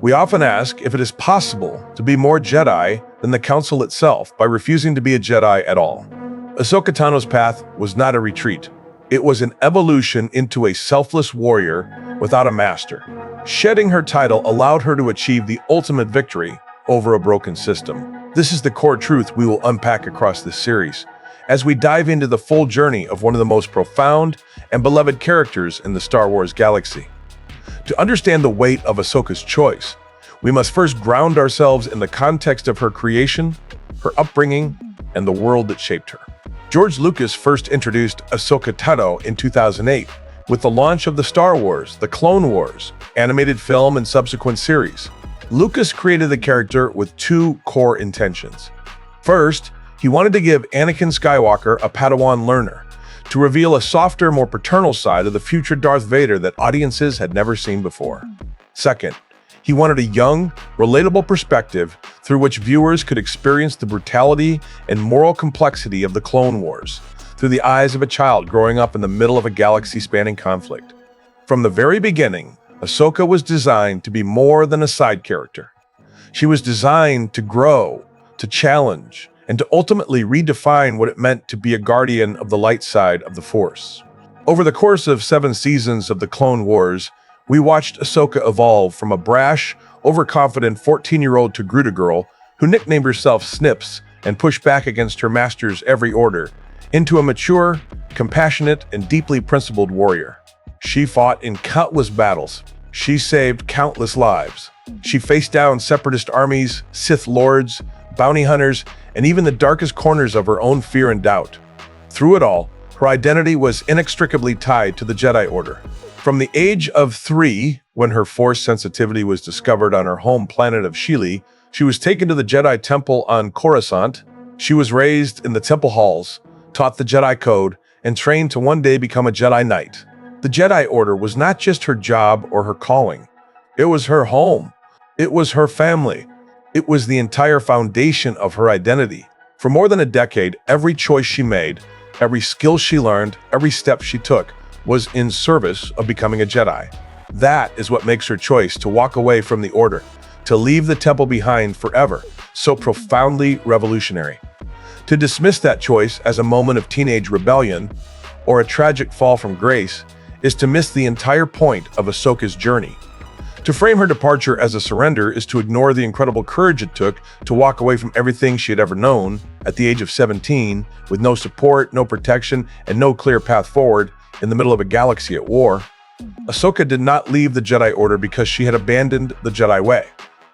We often ask if it is possible to be more Jedi than the Council itself by refusing to be a Jedi at all. Ahsoka Tano's path was not a retreat. It was an evolution into a selfless warrior without a master. Shedding her title allowed her to achieve the ultimate victory over a broken system. This is the core truth we will unpack across this series, as we dive into the full journey of one of the most profound and beloved characters in the Star Wars galaxy. To understand the weight of Ahsoka's choice, we must first ground ourselves in the context of her creation, her upbringing, and the world that shaped her. George Lucas first introduced Ahsoka Tano in 2008 with the launch of the Star Wars, the Clone Wars, animated film and subsequent series. Lucas created the character with two core intentions. First, he wanted to give Anakin Skywalker a Padawan learner, to reveal a softer, more paternal side of the future Darth Vader that audiences had never seen before. Second, he wanted a young, relatable perspective through which viewers could experience the brutality and moral complexity of the Clone Wars through the eyes of a child growing up in the middle of a galaxy-spanning conflict. From the very beginning, Ahsoka was designed to be more than a side character. She was designed to grow, to challenge, and to ultimately redefine what it meant to be a guardian of the light side of the Force. Over the course of 7 seasons of the Clone Wars, we watched Ahsoka evolve from a brash, overconfident 14-year-old Togruta girl who nicknamed herself Snips and pushed back against her master's every order, into a mature, compassionate, and deeply principled warrior. She fought in countless battles. She saved countless lives. She faced down separatist armies, Sith lords, bounty hunters, and even the darkest corners of her own fear and doubt. Through it all, her identity was inextricably tied to the Jedi Order. From the age of 3, when her Force sensitivity was discovered on her home planet of Shili, she was taken to the Jedi Temple on Coruscant. She was raised in the temple halls, taught the Jedi Code, and trained to one day become a Jedi Knight. The Jedi Order was not just her job or her calling. It was her home. It was her family. It was the entire foundation of her identity. For more than a decade, every choice she made, every skill she learned, every step she took was in service of becoming a Jedi. That is what makes her choice to walk away from the Order, to leave the temple behind forever, so profoundly revolutionary. To dismiss that choice as a moment of teenage rebellion or a tragic fall from grace is to miss the entire point of Ahsoka's journey. To frame her departure as a surrender is to ignore the incredible courage it took to walk away from everything she had ever known at the age of 17, with no support, no protection, and no clear path forward in the middle of a galaxy at war. Ahsoka did not leave the Jedi Order because she had abandoned the Jedi way.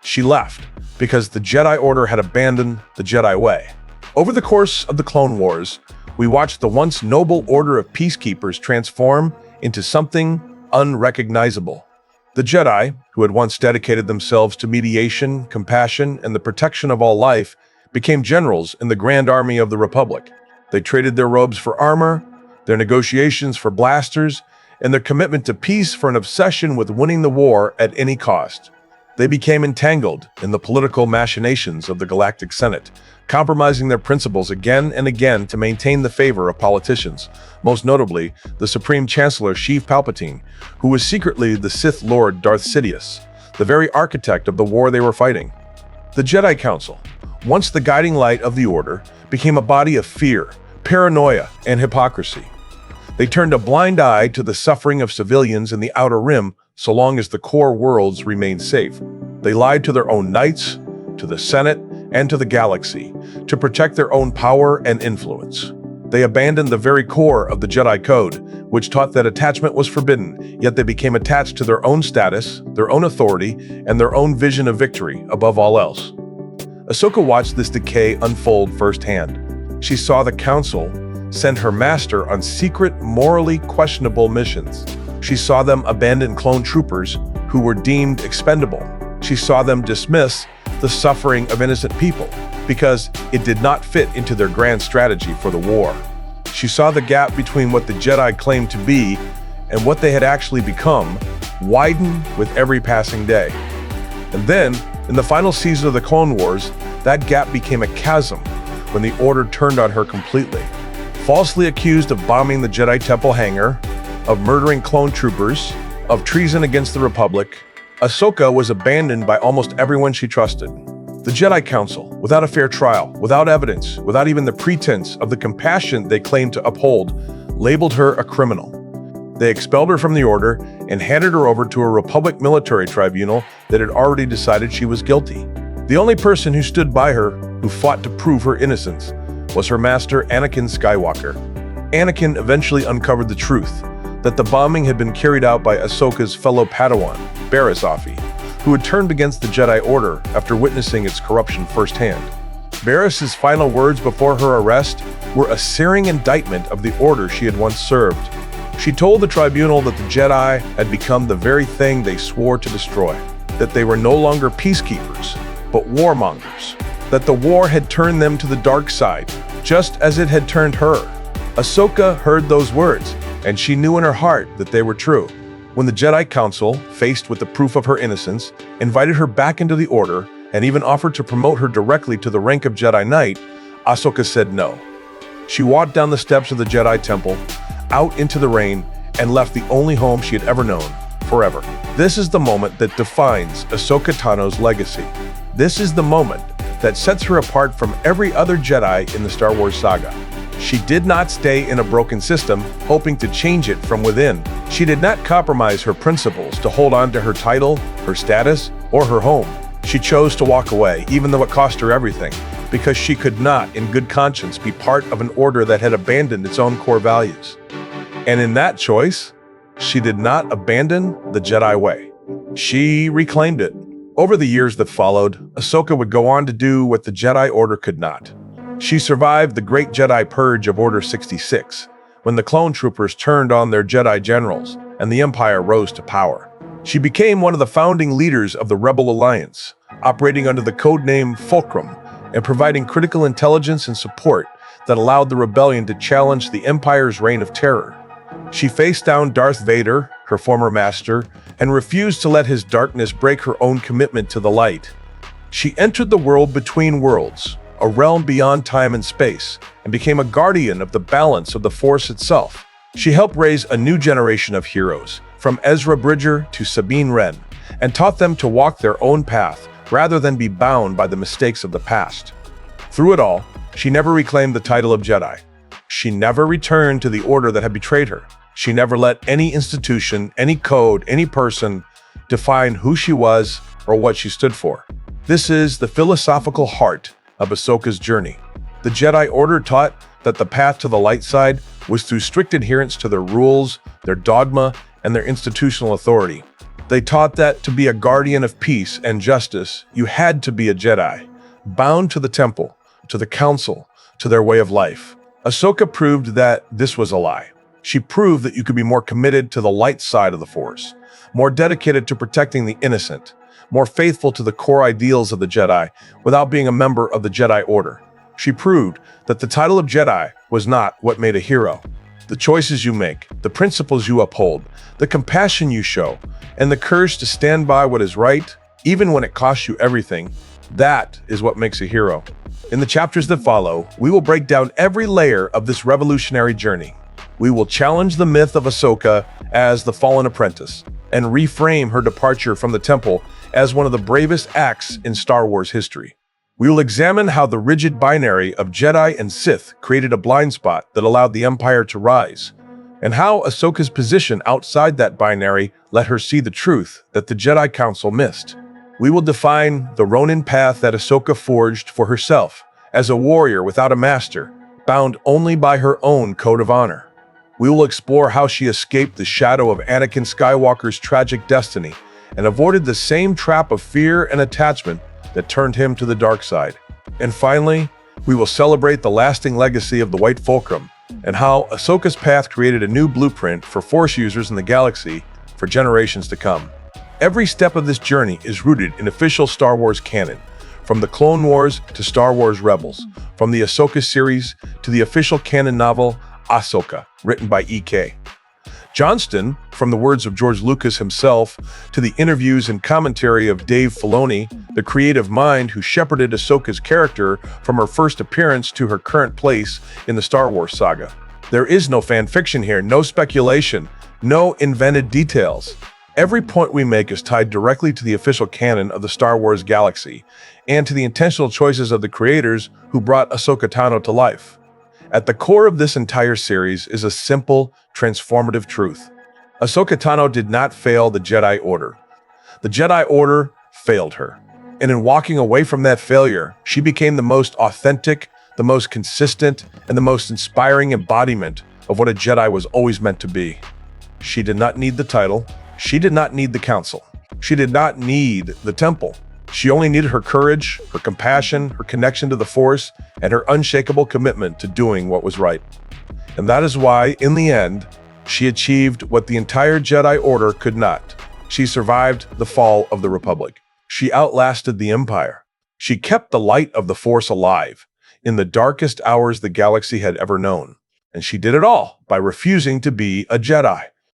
She left because the Jedi Order had abandoned the Jedi way. Over the course of the Clone Wars, we watched the once noble order of peacekeepers transform into something unrecognizable. The Jedi, who had once dedicated themselves to mediation, compassion, and the protection of all life, became generals in the Grand Army of the Republic. They traded their robes for armor, their negotiations for blasters, and their commitment to peace for an obsession with winning the war at any cost. They became entangled in the political machinations of the Galactic Senate, compromising their principles again and again to maintain the favor of politicians, most notably the Supreme Chancellor Sheev Palpatine, who was secretly the Sith Lord Darth Sidious, the very architect of the war they were fighting. The Jedi Council, once the guiding light of the Order, became a body of fear, paranoia, and hypocrisy. They turned a blind eye to the suffering of civilians in the Outer Rim so long as the core worlds remained safe. They lied to their own knights, to the Senate, and to the galaxy to protect their own power and influence. They abandoned the very core of the Jedi Code, which taught that attachment was forbidden, yet they became attached to their own status, their own authority, and their own vision of victory above all else. Ahsoka watched this decay unfold firsthand. She saw the Council send her master on secret, morally questionable missions. She saw them abandon clone troopers who were deemed expendable. She saw them dismiss the suffering of innocent people because it did not fit into their grand strategy for the war. She saw the gap between what the Jedi claimed to be and what they had actually become widen with every passing day. And then, in the final season of the Clone Wars, that gap became a chasm when the Order turned on her completely. Falsely accused of bombing the Jedi Temple hangar, of murdering clone troopers, of treason against the Republic, Ahsoka was abandoned by almost everyone she trusted. The Jedi Council, without a fair trial, without evidence, without even the pretense of the compassion they claimed to uphold, labeled her a criminal. They expelled her from the Order and handed her over to a Republic military tribunal that had already decided she was guilty. The only person who stood by her, who fought to prove her innocence, was her master, Anakin Skywalker. Anakin eventually uncovered the truth, that the bombing had been carried out by Ahsoka's fellow Padawan, Barriss Offee, who had turned against the Jedi Order after witnessing its corruption firsthand. Barriss's final words before her arrest were a searing indictment of the Order she had once served. She told the tribunal that the Jedi had become the very thing they swore to destroy, that they were no longer peacekeepers, but warmongers, that the war had turned them to the dark side, just as it had turned her. Ahsoka heard those words, and she knew in her heart that they were true. When the Jedi Council, faced with the proof of her innocence, invited her back into the Order and even offered to promote her directly to the rank of Jedi Knight, Ahsoka said no. She walked down the steps of the Jedi Temple, out into the rain, and left the only home she had ever known, forever. This is the moment that defines Ahsoka Tano's legacy. This is the moment that sets her apart from every other Jedi in the Star Wars saga. She did not stay in a broken system, hoping to change it from within. She did not compromise her principles to hold on to her title, her status, or her home. She chose to walk away, even though it cost her everything, because she could not, in good conscience, be part of an order that had abandoned its own core values. And in that choice, she did not abandon the Jedi way. She reclaimed it. Over the years that followed, Ahsoka would go on to do what the Jedi Order could not. She survived the Great Jedi Purge of Order 66, when the clone troopers turned on their Jedi generals and the Empire rose to power. She became one of the founding leaders of the Rebel Alliance, operating under the codename Fulcrum and providing critical intelligence and support that allowed the rebellion to challenge the Empire's reign of terror. She faced down Darth Vader, her former master, and refused to let his darkness break her own commitment to the light. She entered the world between worlds, a realm beyond time and space, and became a guardian of the balance of the Force itself. She helped raise a new generation of heroes, from Ezra Bridger to Sabine Wren, and taught them to walk their own path rather than be bound by the mistakes of the past. Through it all, she never reclaimed the title of Jedi. She never returned to the Order that had betrayed her. She never let any institution, any code, any person define who she was or what she stood for. This is the philosophical heart of Ahsoka's journey. The Jedi Order taught that the path to the light side was through strict adherence to their rules, their dogma, and their institutional authority. They taught that to be a guardian of peace and justice, you had to be a Jedi, bound to the temple, to the council, to their way of life. Ahsoka proved that this was a lie. She proved that you could be more committed to the light side of the Force, more dedicated to protecting the innocent, more faithful to the core ideals of the Jedi without being a member of the Jedi Order. She proved that the title of Jedi was not what made a hero. The choices you make, the principles you uphold, the compassion you show, and the courage to stand by what is right, even when it costs you everything, that is what makes a hero. In the chapters that follow, we will break down every layer of this revolutionary journey. We will challenge the myth of Ahsoka as the fallen apprentice and reframe her departure from the temple as one of the bravest acts in Star Wars history. We will examine how the rigid binary of Jedi and Sith created a blind spot that allowed the Empire to rise, and how Ahsoka's position outside that binary let her see the truth that the Jedi Council missed. We will define the Ronin path that Ahsoka forged for herself as a warrior without a master, bound only by her own code of honor. We will explore how she escaped the shadow of Anakin Skywalker's tragic destiny and avoided the same trap of fear and attachment that turned him to the dark side. And finally, we will celebrate the lasting legacy of the White Fulcrum and how Ahsoka's path created a new blueprint for Force users in the galaxy for generations to come. Every step of this journey is rooted in official Star Wars canon, from the Clone Wars to Star Wars Rebels, from the Ahsoka series to the official canon novel Ahsoka, written by E.K. Johnston, from the words of George Lucas himself to the interviews and commentary of Dave Filoni, the creative mind who shepherded Ahsoka's character from her first appearance to her current place in the Star Wars saga. There is no fan fiction here, no speculation, no invented details. Every point we make is tied directly to the official canon of the Star Wars galaxy and to the intentional choices of the creators who brought Ahsoka Tano to life. At the core of this entire series is a simple, transformative truth. Ahsoka Tano did not fail the Jedi Order. The Jedi Order failed her. And in walking away from that failure, she became the most authentic, the most consistent, and the most inspiring embodiment of what a Jedi was always meant to be. She did not need the title. She did not need the council. She did not need the temple. She only needed her courage, her compassion, her connection to the Force, and her unshakable commitment to doing what was right. And that is why, in the end, she achieved what the entire Jedi Order could not. She survived the fall of the Republic. She outlasted the Empire. She kept the light of the Force alive in the darkest hours the galaxy had ever known. And she did it all by refusing to be a Jedi.